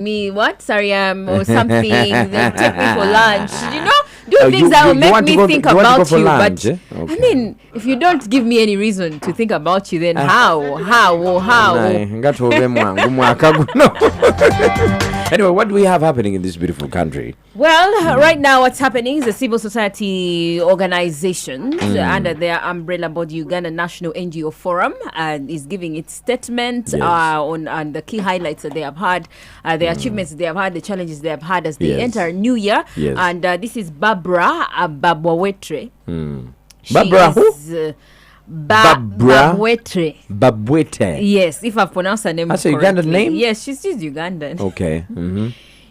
me what? Sorry, or something. They take me for lunch. Do things that will make me think about you. But okay. I mean, if you don't give me any reason to think about you, then how? Anyway, what do we have happening in this beautiful country? Well, right now what's happening is the civil society organizations under their umbrella body, Uganda National NGO Forum, is giving its statement on the key highlights that they have had, the achievements they have had, the challenges they have had as they enter a new year. Yes. And this is Barbara Babwawetre. Barbara who? Babwete. Yes, if I've pronounced her name correctly. That's a Ugandan name? Yes, she's Ugandan. Okay.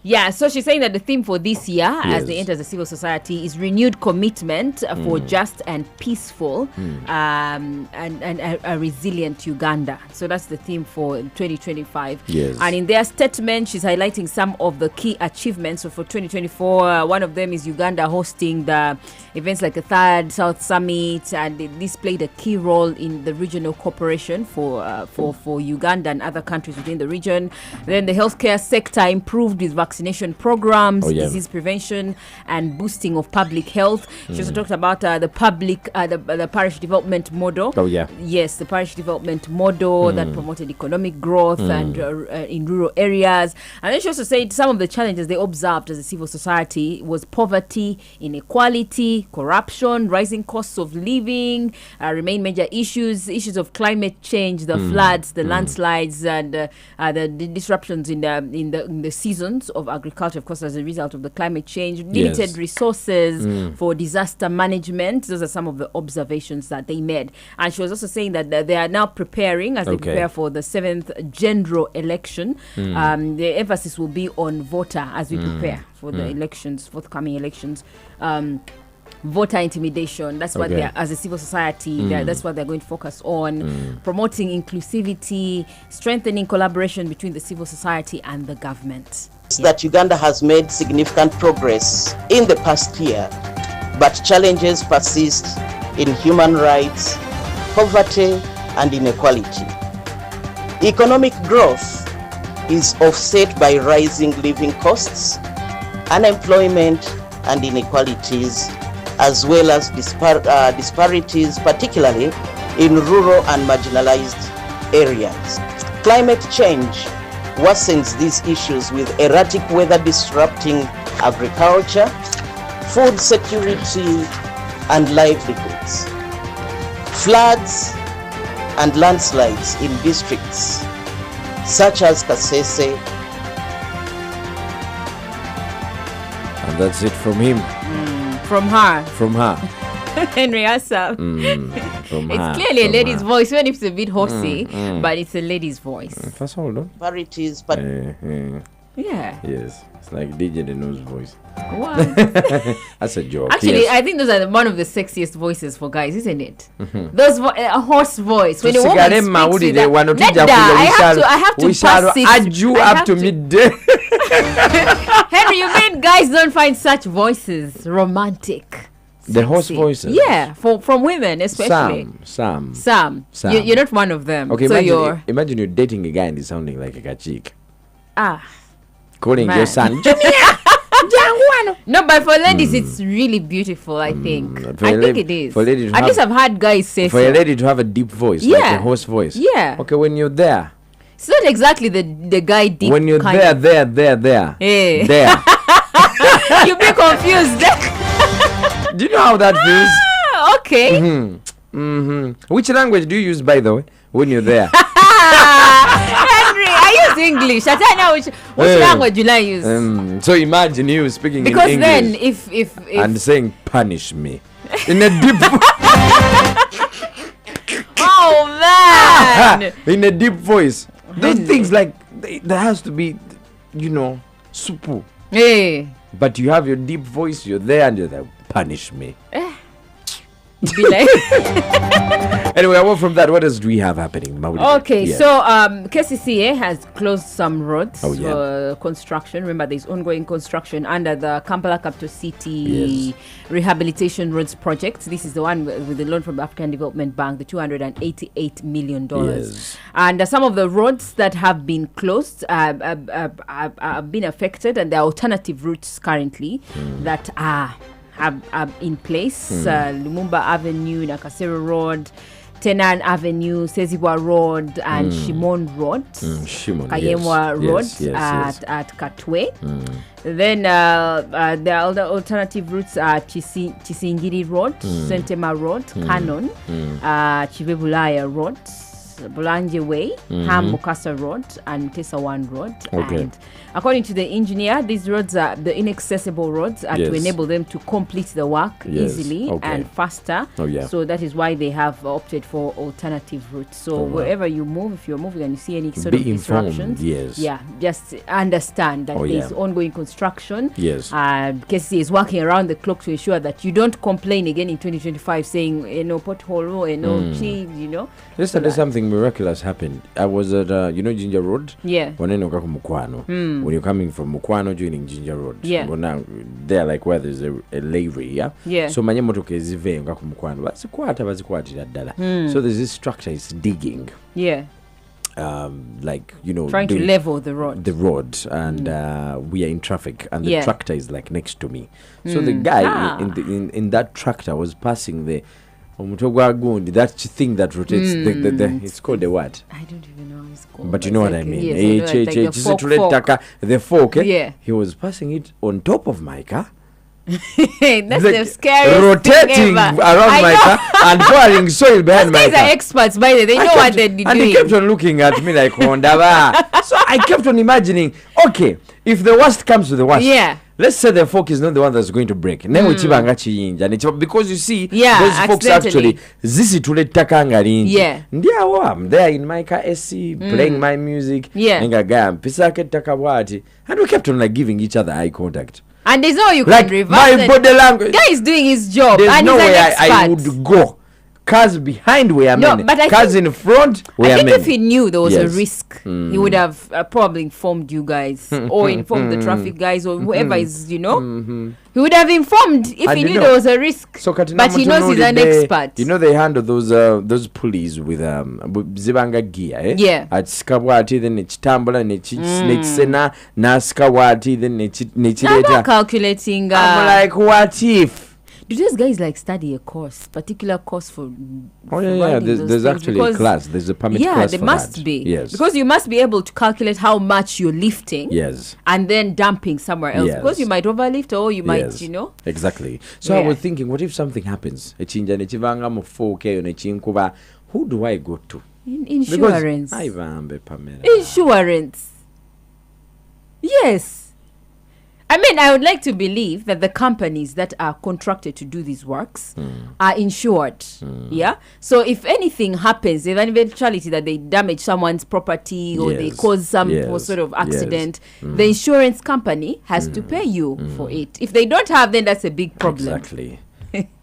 Yeah, so she's saying that the theme for this year, as they enter the civil society, is renewed commitment for just and peaceful and a resilient Uganda. So that's the theme for 2025. Yes. And in their statement, she's highlighting some of the key achievements. So for 2024, one of them is Uganda hosting the events like the Third South Summit, and this played a key role in the regional cooperation for Uganda and other countries within the region. Then the healthcare sector improved with vaccination programs, disease prevention, and boosting of public health. She also talked about the parish development model. Yes, the parish development model that promoted economic growth and in rural areas. And then she also said some of the challenges they observed as a civil society was poverty, inequality, corruption, rising costs of living, remain major issues of climate change, the floods, the landslides, and the disruptions in the seasons of agriculture, of course, as a result of the climate change, limited resources for disaster management. Those are some of the observations that they made. And she was also saying that they are now preparing, as they prepare for the 7th general election. The emphasis will be on voter as we prepare for the elections, forthcoming elections. Voter intimidation, that's what they're, as a civil society, that's what they're going to focus on. Promoting inclusivity, strengthening collaboration between the civil society and the government. That Uganda has made significant progress in the past year, but challenges persist in human rights, poverty, and inequality. Economic growth is offset by rising living costs, unemployment, and inequalities, as well as disparities, particularly in rural and marginalized areas. Climate change worsens these issues, with erratic weather disrupting agriculture, food security, and livelihoods. Floods and landslides in districts such as Kasese. And that's it from him. From her. Henry Asa. It's clearly a lady's voice, even if it's a bit horsey, but it's a lady's voice. That's all, though. Disparities, yeah. Yes, it's like DJ Deno's voice. What? That's a joke. Actually, I think those are one of the sexiest voices for guys, isn't it? Those a hoarse voice. When a woman speaks with that, I have to pass it. Add you up to midday. Henry, you mean guys don't find such voices romantic? The hoarse voices? Yeah, from women especially. Some. You're not one of them. Okay, so imagine you're dating a guy and he's sounding like a chick. Calling your son. No, but for ladies, it's really beautiful, I think. I think it is. For ladies At least I've had guys say for a lady to have a deep voice, like a hoarse voice. Yeah. Okay, when you're there. It's not exactly the guy deep. When you're there. Hey. There. You'll be confused. Do you know how that feels? Okay. Which language do you use, by the way, when you're there? Henry, I use English. I don't know which language will I use. So imagine you speaking because in English. Because then if and saying punish me in a deep oh man, in a deep voice. Those things, like there has to be, supu. Hey. But you have your deep voice, you're there and you're like, punish me. Be like Anyway, away from that, what else do we have happening, Maulida? Okay, Yeah. so KCCA has closed some roads Oh, yeah. for construction. Remember, there's ongoing construction under the Kampala Capital City Yes. Rehabilitation Roads Project. This is the one with the loan from the African Development Bank, the $288 million. Yes. And some of the roads that have been closed have been affected, and there are alternative routes currently that are in place. Lumumba Avenue, Nakasero Road, Tenan Avenue, Sezibwa Road, and Shimon Road, Kayemwa Road at Katwe. Then the other alternative routes are Chisingiri Road, Sentema Road, Canon, Chibebulaya Road, Bulanje Way, Ham Mukasa Road, and Tesa 1 Road. Okay. And according to the engineer, these roads are the inaccessible roads are to enable them to complete the work easily and faster. Oh, yeah. So that is why they have opted for alternative routes. So wherever you move, if you're moving and you see any sort of disruptions, just understand that there's ongoing construction. Yes. KCC is working around the clock to ensure that you don't complain again in 2025 saying, pothole, cheese, Yesterday something miraculous happened. I was at, Ginger Road? Yeah. When you're coming from Mukwano joining Ginger Road. Yeah. Well, now, there like where there's a levy, yeah? Yeah. So many motoke zive nga ku Mukwano. Bazikwatira ddala. So there's this structure is digging. Yeah. Trying to level the road. And we are in traffic, and the tractor is like next to me. So the guy in that tractor was passing the that thing that rotates it's called the what? I don't even know what it's called. But you know what I mean. The fork. Yeah. He was passing it on top of my car. That's the scariest rotating thing ever. Around my car and pouring soil behind my car. These are experts, by the way. They know what they're doing. And he kept on looking at me like, so I kept on imagining, okay, if the worst comes to the worst, let's say the fork is not the one that's going to break. Because you see, those folks actually, I'm there in my car AC, playing my music, and we kept on like giving each other eye contact. And there's no you like can reverse my it. body language. Guy is doing his job. There's and no he's way an expert. I would go. Cars behind were many. But cars in front were many. I think if he knew there was a risk, he would have probably informed you guys or informed the traffic guys or whoever is, He would have informed if he knew there was a risk. So but he knows he's an expert. They handle those pulleys with zibanga gear. Yeah. At skawati then nechitambula nechisena na skawati then nechireta. Calculating. I'm like, what if? Do those guys like study a particular course for? There's actually a class. There's a permit class. Yeah, there must be. Yes. Because you must be able to calculate how much you're lifting. Yes. And then dumping somewhere else. Yes. Because you might overlift or you might, Exactly. So I was thinking, what if something happens? Who do I go to? Insurance. Pamela. Insurance. Yes. I mean, I would like to believe that the companies that are contracted to do these works are insured. Yeah. So if anything happens, if an eventuality that they damage someone's property or they cause some sort of accident, the insurance company has to pay you for it. If they don't have, then that's a big problem. Exactly.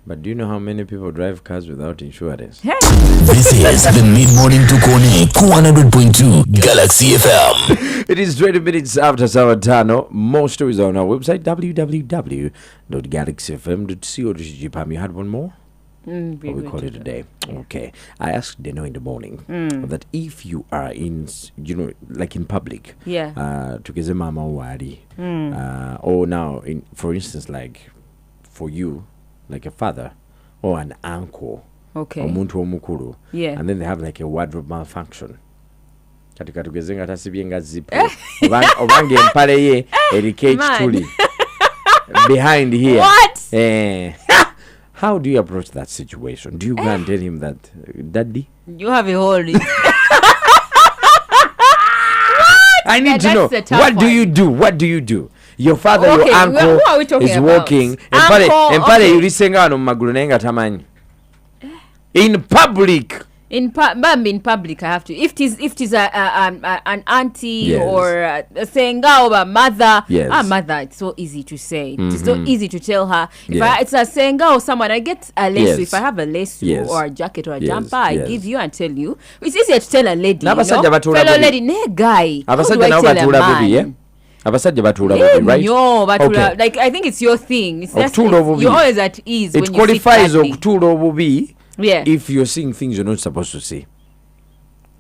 But do you know how many people drive cars without insurance? This is the mid-morning Tukone 100.2 Galaxy FM. It is 20 minutes after Savatano. More stories on our website, www.galaxyfm.co.uk. You had one more? We call it a day. Okay. I asked Deno in the morning that if you are in, like in public, to mama wari, or now, for instance, like for you, like a father or an uncle, omuntu omukulu, and then they have like a wardrobe malfunction. Katika tugezenga tasibienga zip. Obange empale ye erike chituli behind here. What? How do you approach that situation? Do you go and tell him that, Daddy? You have a whole I need to know. What do you do? What do you do? Your father, your uncle is walking. Empale yulisenga no magulu nenga tamanyi. In public. In public, I have to. If it is an auntie or a senga or a mother, mother, it's so easy to say. It's so easy to tell her. If it's a senga or someone, I get a lace. If I have a lace or a jacket or a jumper, I give you and tell you. It's easier to tell a lady. Fellow lady, ne guy. How do I tell a man? Right? No, but like I think it's your thing. It's just you're always at ease. It qualifies if you're seeing things you're not supposed to see.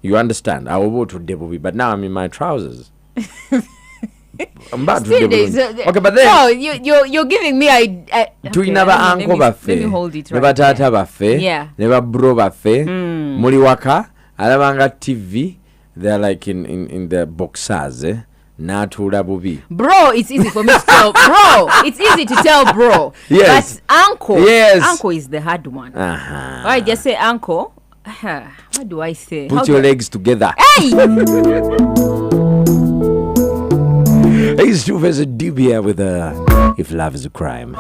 You understand? I will go to Debobi, but now I'm in my trousers. I'm back to Debobi. Okay, but then you're giving me never uncle bafe. Let me hold it right. Never tata bafe. Never bro bafe. Muliwaka. Alabanga TV. They're like in the boxers. Bro, it's easy for me to tell. Bro, it's easy to tell, bro. Yes. But uncle, uncle is the hard one. I just say uncle. What do I say? Put your legs together. Hey! It's 2 versus DB here with If Love is a Crime.